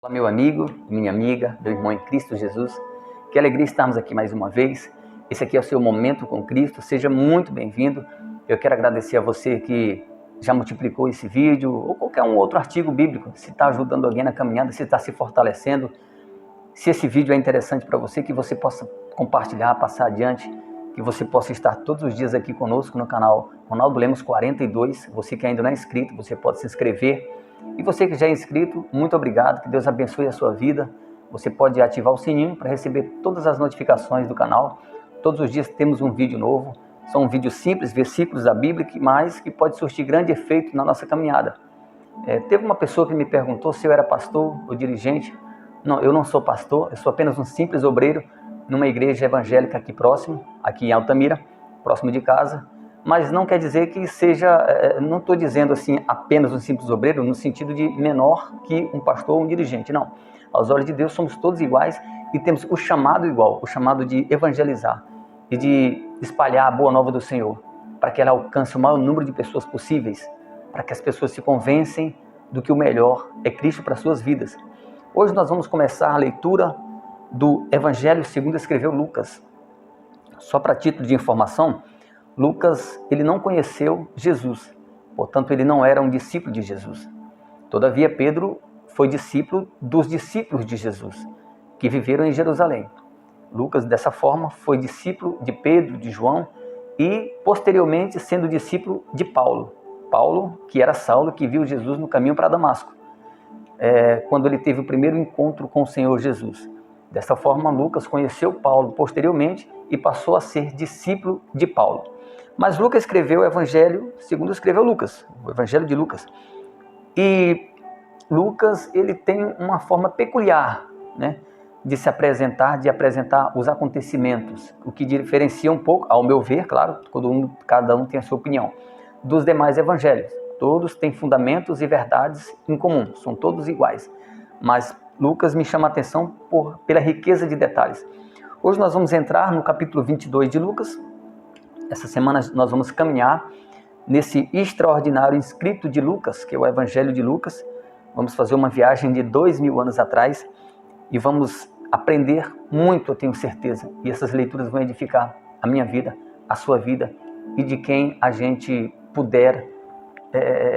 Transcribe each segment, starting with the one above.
Olá, meu amigo, minha amiga, meu irmão em Cristo Jesus. Que alegria estarmos aqui mais uma vez. Esse aqui é o seu Momento com Cristo. Seja muito bem-vindo. Eu quero agradecer a você que já multiplicou esse vídeo ou qualquer um outro artigo bíblico. Se está ajudando alguém na caminhada, se está se fortalecendo. Se esse vídeo é interessante para você, que você possa compartilhar, passar adiante. Que você possa estar todos os dias aqui conosco no canal Ronaldo Lemos 42. Você que ainda não é inscrito, você pode se inscrever. E você que já é inscrito, muito obrigado, que Deus abençoe a sua vida. Você pode ativar o sininho para receber todas as notificações do canal. Todos os dias temos um vídeo novo. São vídeos simples, versículos da Bíblia, mas que pode surtir grande efeito na nossa caminhada. Teve uma pessoa que me perguntou se eu era pastor ou dirigente. Não, eu não sou pastor, eu sou apenas um simples obreiro numa igreja evangélica aqui próximo, aqui em Altamira, próximo de casa. Mas não quer dizer que seja, não estou dizendo assim apenas um simples obreiro no sentido de menor que um pastor ou um dirigente, não. Aos olhos de Deus somos todos iguais e temos o chamado igual, o chamado de evangelizar e de espalhar a boa nova do Senhor, para que ela alcance o maior número de pessoas possíveis, para que as pessoas se convencem do que o melhor é Cristo para suas vidas. Hoje nós vamos começar a leitura do Evangelho segundo escreveu Lucas. Só para título de informação, Lucas, ele não conheceu Jesus, portanto ele não era um discípulo de Jesus. Todavia Pedro foi discípulo dos discípulos de Jesus, que viveram em Jerusalém. Lucas, dessa forma, foi discípulo de Pedro, de João e, posteriormente, sendo discípulo de Paulo. Paulo, que era Saulo, que viu Jesus no caminho para Damasco, quando ele teve o primeiro encontro com o Senhor Jesus. Dessa forma, Lucas conheceu Paulo posteriormente e passou a ser discípulo de Paulo. Mas Lucas escreveu o Evangelho segundo escreveu Lucas, o Evangelho de Lucas. E Lucas, ele tem uma forma peculiar, de se apresentar, de apresentar os acontecimentos, o que diferencia um pouco, ao meu ver, claro, cada um tem a sua opinião, dos demais evangelhos. Todos têm fundamentos e verdades em comum, são todos iguais. Mas Lucas me chama a atenção pela riqueza de detalhes. Hoje nós vamos entrar no capítulo 22 de Lucas. Essa semana nós vamos caminhar nesse extraordinário escrito de Lucas, que é o Evangelho de Lucas. Vamos fazer uma viagem de 2000 anos atrás e vamos aprender muito, eu tenho certeza. E essas leituras vão edificar a minha vida, a sua vida e de quem a gente puder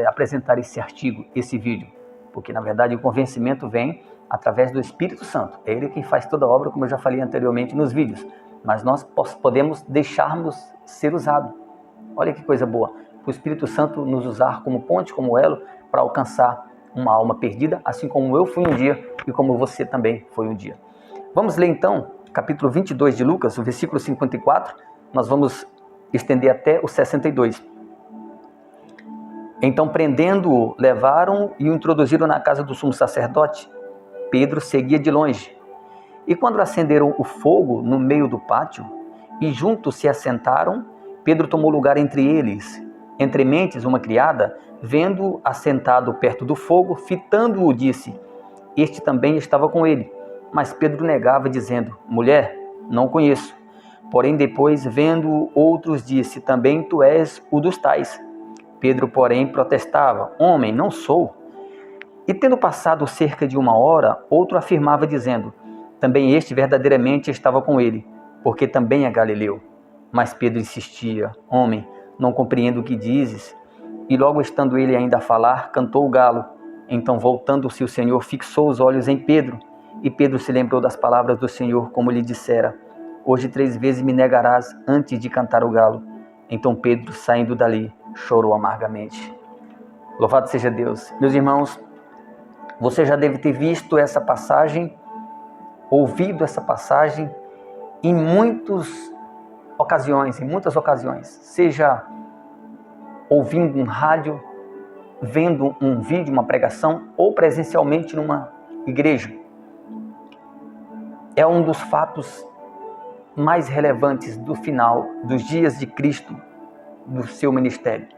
apresentar esse artigo, esse vídeo. Porque, na verdade, o convencimento vem através do Espírito Santo. É Ele quem faz toda a obra, como eu já falei anteriormente nos vídeos. Mas nós podemos deixarmos ser usados. Olha que coisa boa. O Espírito Santo nos usar como ponte, como elo, para alcançar uma alma perdida, assim como eu fui um dia e como você também foi um dia. Vamos ler então, capítulo 22 de Lucas, o versículo 54. Nós vamos estender até o 62. Então, prendendo-o, levaram e o introduziram na casa do sumo sacerdote. Pedro seguia de longe. E quando acenderam o fogo no meio do pátio, e juntos se assentaram, Pedro tomou lugar entre eles. Entre mentes, uma criada, vendo-o assentado perto do fogo, fitando-o, disse: Este também estava com ele. Mas Pedro negava, dizendo: Mulher, não conheço. Porém, depois, vendo-o, outros, disse: Também tu és o dos tais. Pedro, porém, protestava: Homem, não sou. E tendo passado cerca de 1 hora, outro afirmava, dizendo: Também este verdadeiramente estava com ele, porque também é galileu. Mas Pedro insistia: Homem, não compreendo o que dizes. E logo estando ele ainda a falar, cantou o galo. Então, voltando-se o Senhor, fixou os olhos em Pedro. E Pedro se lembrou das palavras do Senhor, como lhe dissera: Hoje 3 vezes me negarás antes de cantar o galo. Então Pedro, saindo dali, chorou amargamente. Louvado seja Deus. Meus irmãos, você já deve ter visto essa passagem, ouvido essa passagem em muitas ocasiões, seja ouvindo um rádio, vendo um vídeo, uma pregação, ou presencialmente numa igreja. É um dos fatos mais relevantes do final dos dias de Cristo, do seu ministério.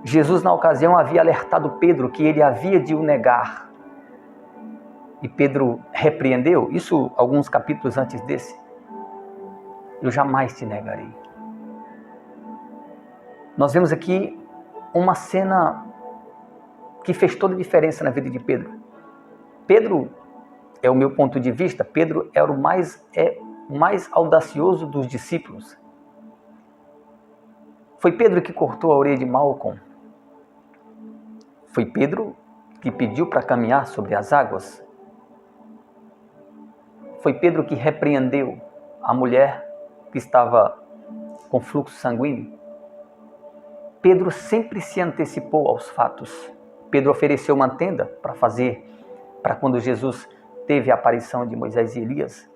Jesus, na ocasião, havia alertado Pedro que ele havia de o negar. E Pedro repreendeu, isso alguns capítulos antes desse: Eu jamais te negarei. Nós vemos aqui uma cena que fez toda a diferença na vida de Pedro. Pedro, é o meu ponto de vista, Pedro era o mais audacioso dos discípulos. Foi Pedro que cortou a orelha de Malcolm. Foi Pedro que pediu para caminhar sobre as águas. Foi Pedro que repreendeu a mulher que estava com fluxo sanguíneo. Pedro sempre se antecipou aos fatos. Pedro ofereceu uma tenda para quando Jesus teve a aparição de Moisés e Elias.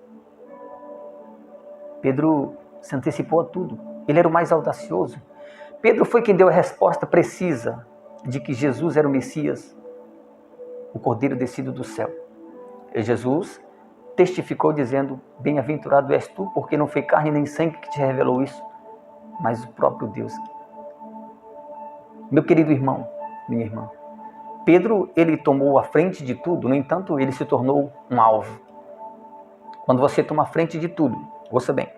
Pedro se antecipou a tudo. Ele era o mais audacioso. Pedro foi quem deu a resposta precisa de que Jesus era o Messias, o Cordeiro descido do céu. E Jesus testificou dizendo: bem-aventurado és tu, porque não foi carne nem sangue que te revelou isso, mas o próprio Deus. Meu querido irmão, minha irmã, Pedro, ele tomou a frente de tudo, no entanto, ele se tornou um alvo. Quando você toma a frente de tudo, ouça bem,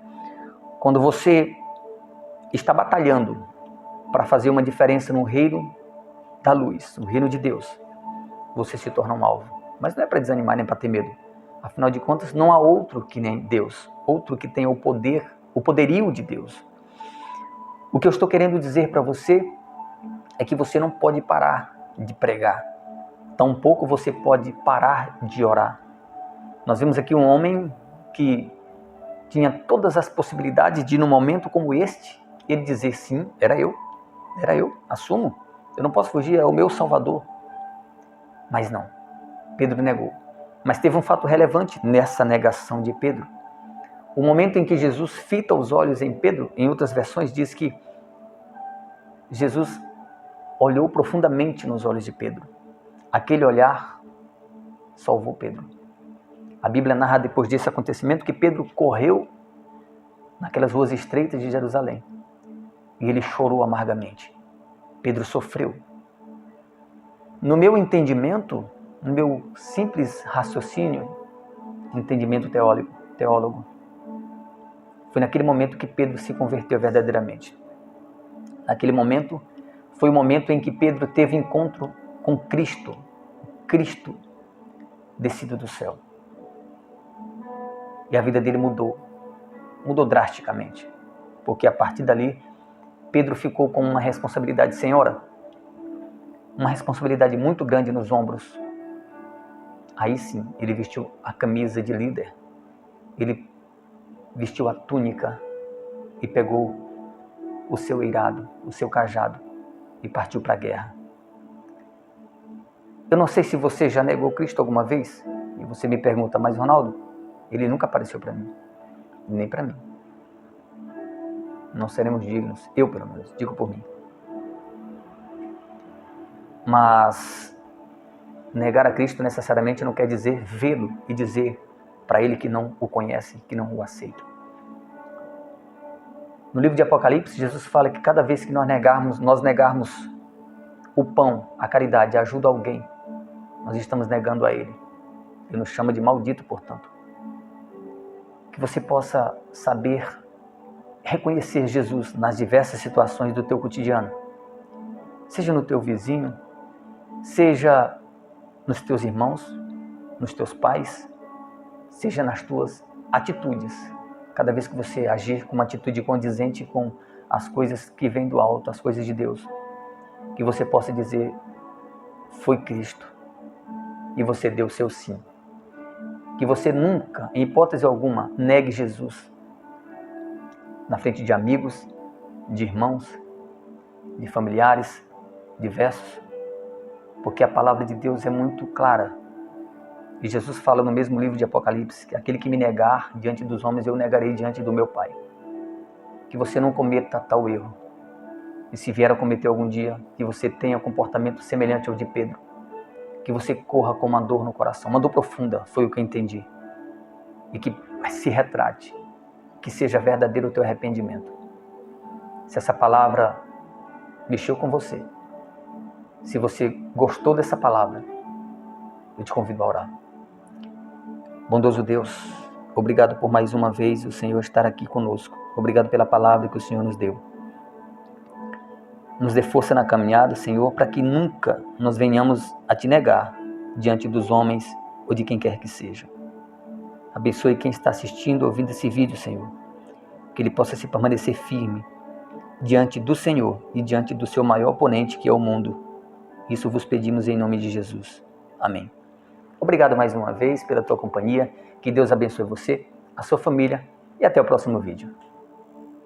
quando você está batalhando para fazer uma diferença no reino da luz, no reino de Deus, você se torna um alvo. Mas não é para desanimar nem para ter medo. Afinal de contas, não há outro que nem Deus, outro que tenha o poderio de Deus. O que eu estou querendo dizer para você é que você não pode parar de pregar. Tampouco você pode parar de orar. Nós vimos aqui um homem que tinha todas as possibilidades de, num momento como este, ele dizer: sim, era eu, assumo, eu não posso fugir, é o meu Salvador. Mas não, Pedro negou. Mas teve um fato relevante nessa negação de Pedro. O momento em que Jesus fita os olhos em Pedro, em outras versões diz que Jesus olhou profundamente nos olhos de Pedro. Aquele olhar salvou Pedro. A Bíblia narra depois desse acontecimento que Pedro correu naquelas ruas estreitas de Jerusalém e ele chorou amargamente. Pedro sofreu. No meu entendimento, no meu simples raciocínio, entendimento teólogo, foi naquele momento que Pedro se converteu verdadeiramente. Naquele momento, foi o momento em que Pedro teve encontro com Cristo descido do céu. E a vida dele mudou drasticamente, porque a partir dali, Pedro ficou com uma responsabilidade senhora, uma responsabilidade muito grande nos ombros. Aí sim, ele vestiu a camisa de líder, ele vestiu a túnica e pegou o seu eirado, o seu cajado e partiu para a guerra. Eu não sei se você já negou Cristo alguma vez e você me pergunta: mas Ronaldo, ele nunca apareceu para mim, nem para mim. Não seremos dignos, eu pelo menos, digo por mim. Mas negar a Cristo necessariamente não quer dizer vê-lo e dizer para ele que não o conhece, que não o aceita. No livro de Apocalipse, Jesus fala que cada vez que nós negarmos o pão, a caridade, a ajuda a alguém, nós estamos negando a Ele. Ele nos chama de maldito, portanto. Que você possa saber reconhecer Jesus nas diversas situações do teu cotidiano. Seja no teu vizinho, seja nos teus irmãos, nos teus pais, seja nas tuas atitudes. Cada vez que você agir com uma atitude condizente com as coisas que vêm do alto, as coisas de Deus, que você possa dizer: foi Cristo, e você deu o seu sim. Que você nunca, em hipótese alguma, negue Jesus na frente de amigos, de irmãos, de familiares diversos, porque a palavra de Deus é muito clara. E Jesus fala no mesmo livro de Apocalipse que aquele que me negar diante dos homens, eu negarei diante do meu Pai. Que você não cometa tal erro. E se vier a cometer algum dia, que você tenha comportamento semelhante ao de Pedro. Que você corra com uma dor no coração. Uma dor profunda, foi o que eu entendi. E que se retrate. Que seja verdadeiro o teu arrependimento. Se essa palavra mexeu com você, se você gostou dessa palavra, eu te convido a orar. Bondoso Deus, obrigado por mais uma vez o Senhor estar aqui conosco. Obrigado pela palavra que o Senhor nos deu. Nos dê força na caminhada, Senhor, para que nunca nós venhamos a te negar diante dos homens ou de quem quer que seja. Abençoe quem está assistindo, ouvindo esse vídeo, Senhor. Que ele possa se permanecer firme diante do Senhor e diante do seu maior oponente, que é o mundo. Isso vos pedimos em nome de Jesus. Amém. Obrigado mais uma vez pela tua companhia. Que Deus abençoe você, a sua família e até o próximo vídeo.